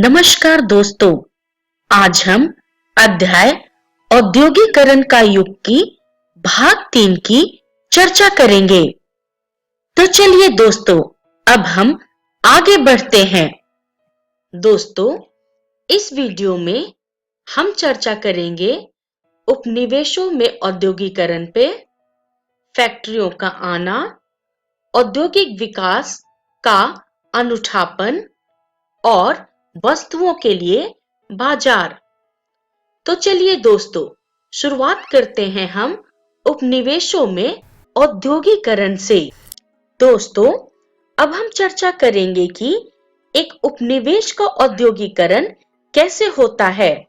नमस्कार दोस्तों, आज हम अध्याय औद्योगिकरण का युग की भाग 3 की चर्चा करेंगे। तो चलिए दोस्तों, अब हम आगे बढ़ते हैं। दोस्तों, इस वीडियो में हम चर्चा करेंगे उपनिवेशों में औद्योगिकरण पे, फैक्ट्रियों का आना, औद्योगिक विकास का अनूठापन और वस्तुओं के लिए बाजार। तो चलिए दोस्तों, शुरुआत करते हैं हम उपनिवेशों में औद्योगिकरण से। दोस्तों, अब हम चर्चा करेंगे कि एक उपनिवेश का औद्योगिकरण कैसे होता है,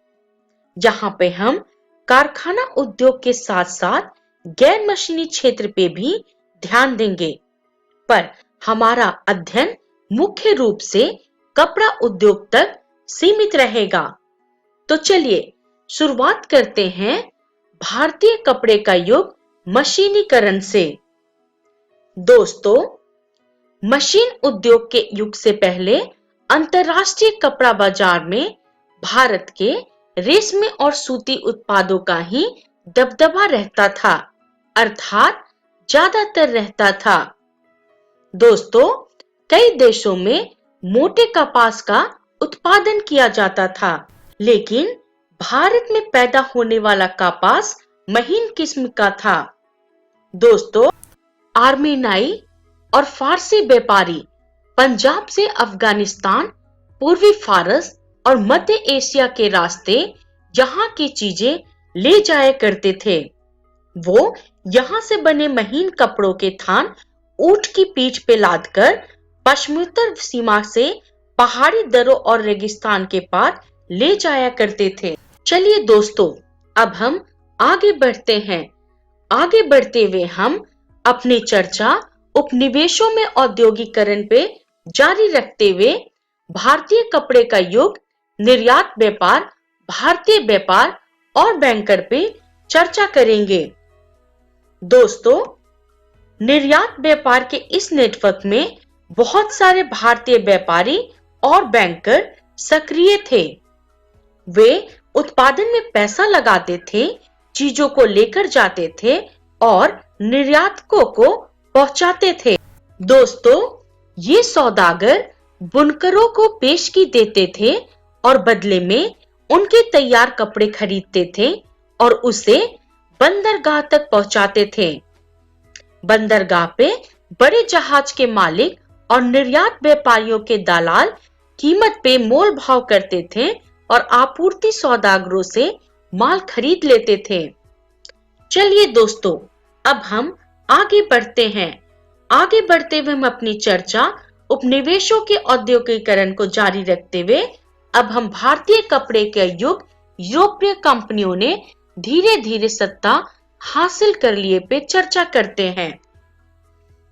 जहां पे हम कारखाना उद्योग के साथ-साथ गैर मशीनी क्षेत्र पे भी ध्यान देंगे। पर हमारा अध्ययन मुख्य रूप से कपड़ा उद्योग तक सीमित रहेगा। तो चलिए शुरुआत करते हैं भारतीय कपड़े का युग मशीनीकरण से। दोस्तों, मशीन उद्योग के युग से पहले अंतरराष्ट्रीय कपड़ा बाजार में भारत के रेशमी और सूती उत्पादों का ही दबदबा रहता था, अर्थात ज्यादातर रहता था। दोस्तों, कई देशों में मोटे कपास का उत्पादन किया जाता था, लेकिन भारत में पैदा होने वाला कपास महीन किस्म का था। दोस्तों, आर्मेनियाई और फारसी व्यापारी पंजाब से अफगानिस्तान, पूर्वी फारस और मध्य एशिया के रास्ते यहाँ की चीजें ले जाया करते थे। वो यहाँ से बने महीन कपड़ों के थान ऊंट की पीठ पे लादकर पश्चिमोत्तर सीमा से पहाड़ी दर्रों और रेगिस्तान के पार ले जाया करते थे। चलिए दोस्तों, अब हम आगे बढ़ते हैं। आगे बढ़ते हुए हम अपनी चर्चा उपनिवेशों में औद्योगिकरण पे जारी रखते हुए भारतीय कपड़े का युग, निर्यात व्यापार, भारतीय व्यापार और बैंकर पे चर्चा करेंगे। दोस्तों, निर्यात व्यापार के इस नेटवर्क में बहुत सारे भारतीय व्यापारी और बैंकर सक्रिय थे। वे उत्पादन में पैसा लगाते थे, चीजों को लेकर जाते थे और निर्यातकों को पहुंचाते थे। दोस्तों, ये सौदागर बुनकरों को पेशगी देते थे और बदले में उनके तैयार कपड़े खरीदते थे और उसे बंदरगाह तक पहुंचाते थे। बंदरगाह पे बड़े जहाज के मालिक और निर्यात व्यापारियों के दलाल कीमत पे मोल भाव करते थे और आपूर्ति सौदागरों से माल खरीद लेते थे। चलिए दोस्तों, अब हम आगे बढ़ते हैं। आगे बढ़ते हुए हम अपनी चर्चा उपनिवेशों के औद्योगिकरण को जारी रखते हुए अब हम भारतीय कपड़े के युग यूरोपीय कंपनियों ने धीरे धीरे सत्ता हासिल कर लिए पे चर्चा करते हैं।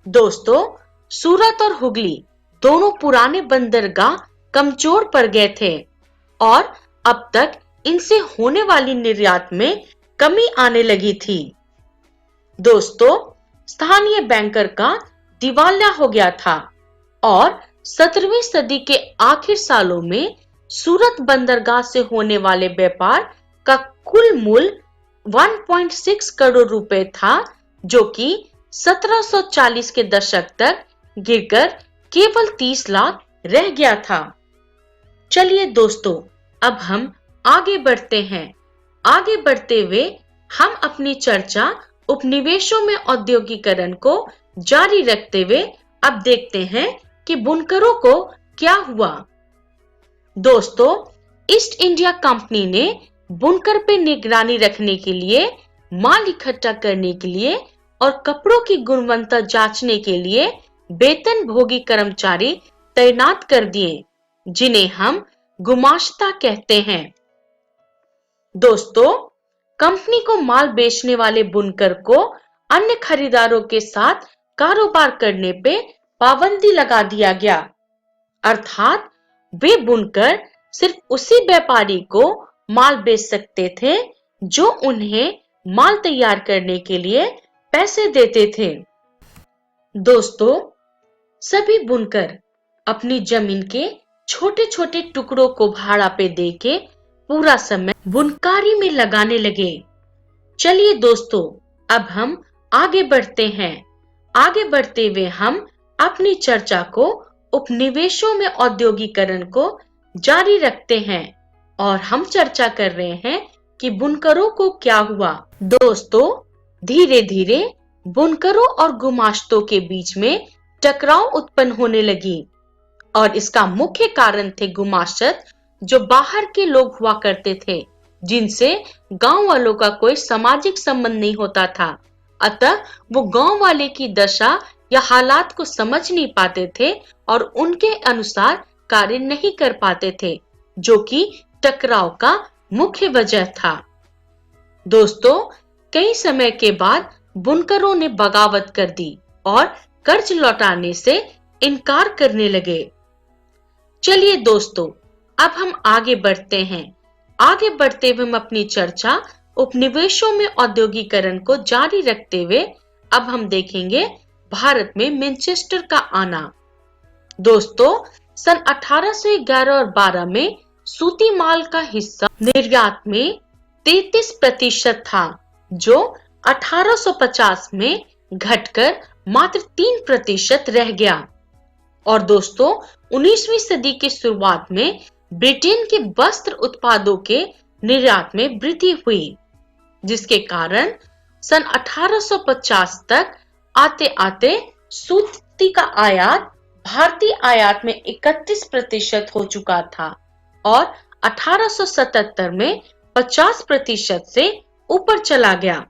दोस्तों, सूरत और हुगली दोनों पुराने बंदरगाह कमजोर पड़ गए थे और अब तक इनसे होने वाली निर्यात में कमी आने लगी थी। दोस्तों, स्थानीय बैंकर का दिवालिया हो गया था और 17वीं सदी के आखिर सालों में सूरत बंदरगाह से होने वाले व्यापार का कुल मूल्य 1.6 करोड़ रुपए था, जो कि 1740 के दशक तक गिरकर केवल 30 लाख रह गया था। चलिए दोस्तों, अब हम आगे बढ़ते हैं। आगे बढ़ते हुए हम अपनी चर्चा उपनिवेशों में औद्योगिकरण को जारी रखते हुए अब देखते हैं कि बुनकरों को क्या हुआ। दोस्तों, ईस्ट इंडिया कंपनी ने बुनकर पे निगरानी रखने के लिए, माल इकट्ठा करने के लिए और कपड़ों की गुणवत्ता जांचने के लिए वेतनभोगी कर्मचारी तैनात कर दिए, जिन्हें हम गुमाश्ता कहते हैं। दोस्तों, कंपनी को माल बेचने वाले बुनकर को अन्य खरीदारों के साथ कारोबार करने पे पाबंदी लगा दिया गया, अर्थात वे बुनकर सिर्फ उसी व्यापारी को माल बेच सकते थे जो उन्हें माल तैयार करने के लिए पैसे देते थे। दोस्तों, सभी बुनकर अपनी जमीन के छोटे छोटे टुकड़ों को भाड़ा पे देके पूरा समय बुनकारी में लगाने लगे। चलिए दोस्तों, अब हम आगे बढ़ते हैं। आगे बढ़ते हुए हम अपनी चर्चा को उपनिवेशों में औद्योगिकरण को जारी रखते हैं और हम चर्चा कर रहे हैं कि बुनकरों को क्या हुआ। दोस्तों, धीरे धीरे बुनकरों और गुमाश्तों के बीच में टकराव उत्पन्न होने लगी और इसका मुख्य कारण थे गुमाश्त, जो बाहर के लोग हुआ करते थे, जिनसे गांव वालों का कोई सामाजिक संबंध नहीं होता था। अतः वो गांव वाले की दशा या हालात को समझ नहीं पाते थे और उनके अनुसार कार्य नहीं कर पाते थे, जो कि टकराव का मुख्य वजह था। दोस्तों, कई समय के बाद बुनकरों ने बगावत कर दी और कर्ज लौटाने से इनकार करने लगे। चलिए दोस्तों, अब हम आगे बढ़ते हैं। आगे बढ़ते हुए हम अपनी चर्चा उपनिवेशों में औद्योगिकरण को जारी रखते हुए अब हम देखेंगे भारत में मैनचेस्टर का आना। दोस्तों, सन 1811 और 12 में सूती माल का हिस्सा निर्यात में 33% था, जो 1850 में घटकर मात्र 3% रह गया। और दोस्तों, 19वीं सदी की शुरुआत में ब्रिटेन के वस्त्र उत्पादों के निर्यात में वृद्धि हुई, जिसके कारण सन 1850 तक आते आते सूती का आयात भारतीय आयात में 31% हो चुका था और 1877 में 50% से ऊपर चला गया।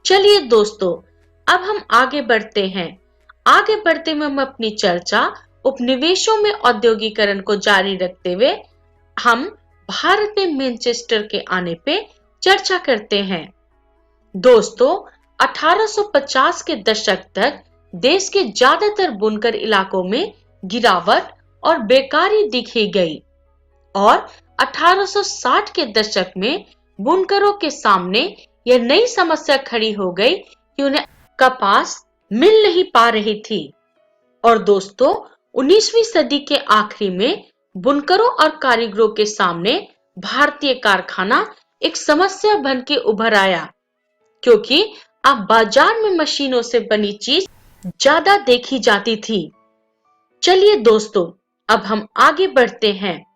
चलिए दोस्तों, अब हम आगे बढ़ते हैं। आगे बढ़ते हुए हम अपनी चर्चा उपनिवेशों में औद्योगिकरण को जारी रखते हुए हम भारत में मैनचेस्टर के आने पे चर्चा करते हैं। दोस्तों, 1850 के दशक तक देश के ज्यादातर बुनकर इलाकों में गिरावट और बेकारी दिखी गई और 1860 के दशक में बुनकरों के सामने यह नई समस्या खड़ी हो गई कि उन्हें कपास मिल नहीं पा रही थी। और दोस्तों, 19वीं सदी के आखिरी में बुनकरों और कारीगरों के सामने भारतीय कारखाना एक समस्या बन के उभर आया, क्योंकि अब बाजार में मशीनों से बनी चीज ज्यादा देखी जाती थी। चलिए दोस्तों, अब हम आगे बढ़ते हैं।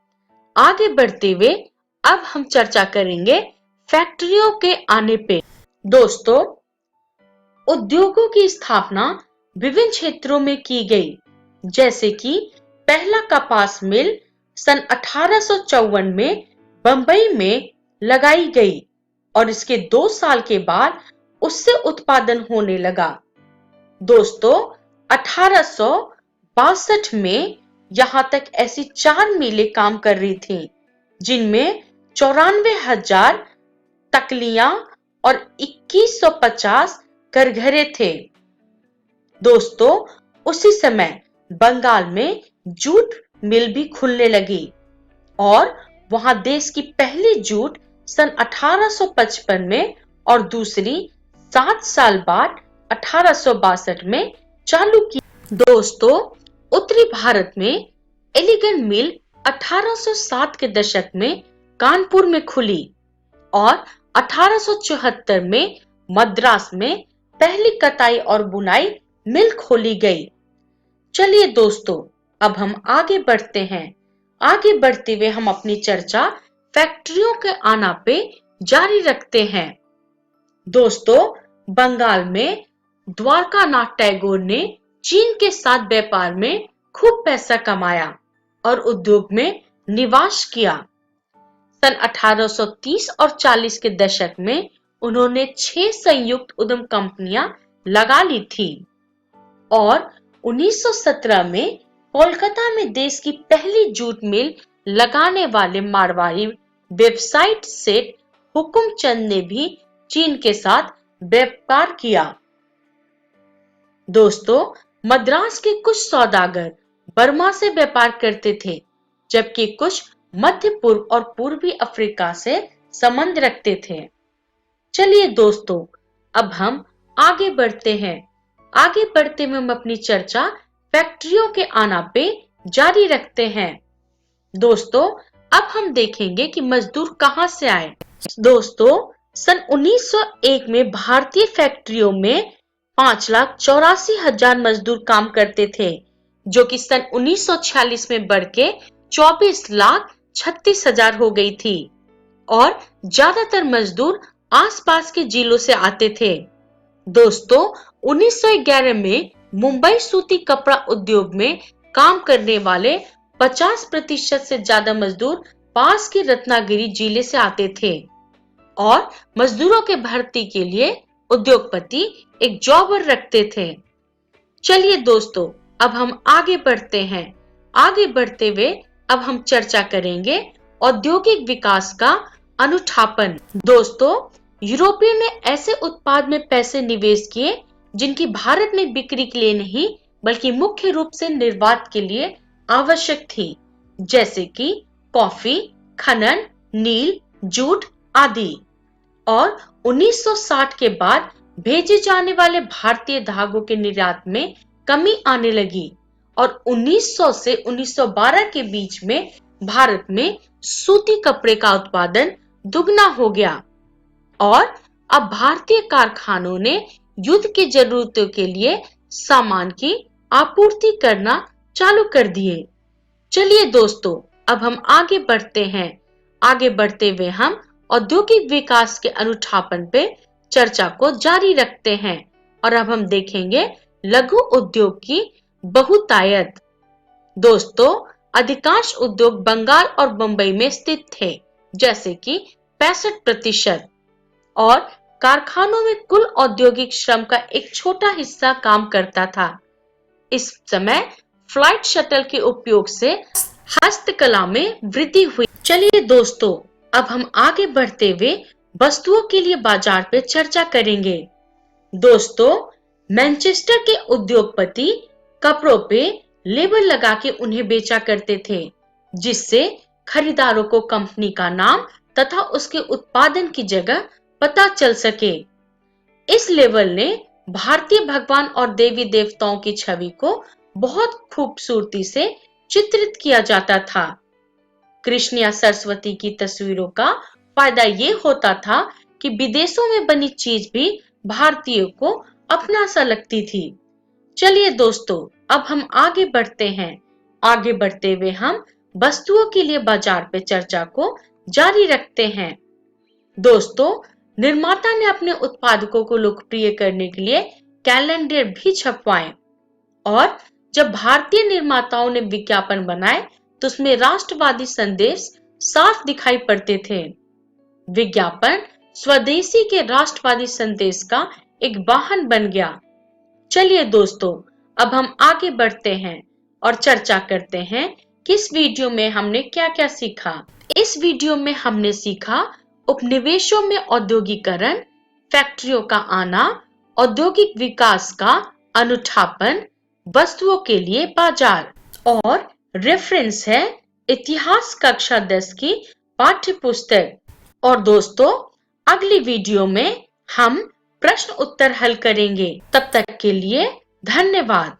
आगे बढ़ते हुए अब हम चर्चा करेंगे फैक्ट्रियों के आने पे। दोस्तों, उद्योगों की स्थापना विभिन्न क्षेत्रों में की गई, जैसे कि पहला कपास मिल सन 1854 में बंबई में लगाई गई और इसके 2 साल के बाद उससे उत्पादन होने लगा। दोस्तों, 1862 में यहां तक ऐसी 4 मिलें काम कर रही थीं, जिनमें 94,000 तकलियां और 2150 करघरे थे। दोस्तों, उसी समय बंगाल में जूट मिल भी खुलने लगी और वहां देश की पहली जूट सन 1855 में और दूसरी 7 साल बाद 1862 में चालू की। दोस्तों, उत्तरी भारत में एलिगन मिल 1807 के दशक में कानपुर में खुली और 1874 में मद्रास में पहली कताई और बुनाई मिल खोली गई। चलिए दोस्तों, अब हम आगे बढ़ते हैं। आगे बढ़ते हुए हम अपनी चर्चा फैक्ट्रियों के आना पे जारी रखते हैं। दोस्तों, बंगाल में द्वारकानाथ टैगोर ने चीन के साथ व्यापार में खूब पैसा कमाया और उद्योग में निवेश किया। सन 1830 और 40 के दशक में उन्होंने 6 संयुक्त उद्यम कंपनियां लगा ली थी और 1917 में कोलकाता में देश की पहली जूट मिल लगाने वाले मारवाड़ी वेबसाइट सेठ हुकुमचंद ने भी चीन के साथ व्यापार किया। दोस्तों, मद्रास के कुछ सौदागर बर्मा से व्यापार करते थे, जबकि कुछ मध्य पूर्व और पूर्वी अफ्रीका से संबंध रखते थे। चलिए दोस्तों, अब हम आगे बढ़ते हैं। आगे बढ़ते हुए हम अपनी चर्चा फैक्ट्रियों के आना पे जारी रखते हैं। दोस्तों, अब हम देखेंगे कि मजदूर कहां से आए। दोस्तों, सन 1901 में भारतीय फैक्ट्रियों में 5,84,000 मजदूर काम करते थे, जो कि सन 1946 में बढ़ के 24,36,000 हो गई थी और ज्यादातर मजदूर आसपास के जिलों से आते थे। दोस्तों, 1911 में मुंबई सूती कपड़ा उद्योग में काम करने वाले 50% से ज्यादा मजदूर पास के रत्नागिरी जिले से आते थे और मजदूरों के भर्ती के लिए उद्योगपति एक जॉबर रखते थे। चलिए दोस्तों, अब हम आगे बढ़ते हैं। आगे बढ़ते हुए अब हम चर्चा करेंगे औद्योगिक विकास का अनुठापन। दोस्तों, यूरोपियों ने ऐसे उत्पाद में पैसे निवेश किए जिनकी भारत में बिक्री के लिए नहीं बल्कि मुख्य रूप से निर्यात के लिए आवश्यक थी, जैसे कि कॉफी, खनन, नील, जूट आदि। और 1960 के बाद भेजे जाने वाले भारतीय धागों के निर्यात में कमी आने लगी और 1900 से 1912 के बीच में भारत में सूती कपड़े का उत्पादन दुगना हो गया और अब भारतीय कारखानों ने युद्ध की जरूरतों के लिए सामान की आपूर्ति करना चालू कर दिए। चलिए दोस्तों, अब हम आगे बढ़ते हैं। आगे बढ़ते हुए हम औद्योगिक विकास के अनुठापन पे चर्चा को जारी रखते हैं और अब हम देखेंगे लघु उद्योग की बहुतायत। दोस्तों, अधिकांश उद्योग बंगाल और मुंबई में स्थित थे, जैसे कि 65% और कारखानों में कुल औद्योगिक श्रम का एक छोटा हिस्सा काम करता था। इस समय फ्लाइट शटल के उपयोग से हस्तकला में वृद्धि हुई। चलिए दोस्तों, अब हम आगे बढ़ते हुए वस्तुओं के लिए बाजार पे चर्चा करेंगे। दोस्तों, मैनचेस्टर के उद्योगपति कपड़ों पे लेबल लगा के उन्हें बेचा करते थे, जिससे खरीदारों को कंपनी का नाम तथा उसके उत्पादन की जगह पता चल सके। इस लेबल ने भारतीय भगवान और देवी देवताओं की छवि को बहुत खूबसूरती से चित्रित किया जाता था। कृष्ण या सरस्वती की तस्वीरों का फायदा ये होता था कि विदेशों में बनी चीज भी भारतीयों को अपना सा लगती थी। चलिए दोस्तों, अब हम आगे बढ़ते हैं। आगे बढ़ते हुए हम वस्तुओं के लिए बाजार पे चर्चा को जारी रखते हैं। दोस्तों, निर्माता ने अपने उत्पादकों को लोकप्रिय करने के लिए कैलेंडर भी छपवाए और जब भारतीय निर्माताओं ने विज्ञापन बनाए तो उसमें राष्ट्रवादी संदेश साफ दिखाई पड़ते थे। विज्ञापन स्वदेशी के राष्ट्रवादी संदेश का एक वाहन बन गया। चलिए दोस्तों, अब हम आगे बढ़ते हैं और चर्चा करते हैं कि इस वीडियो में हमने क्या-क्या सीखा। इस वीडियो में हमने सीखा उपनिवेशों में औद्योगिकरण, फैक्ट्रियों का आना, औद्योगिक विकास का अनुठापन, वस्तुओं के लिए बाजार और रेफरेंस है इतिहास कक्षा 10 की पाठ्य पुस्तक। और दोस्तों, अगली वीडियो में हम प्रश्न उत्तर हल करेंगे। तब तक के लिए धन्यवाद।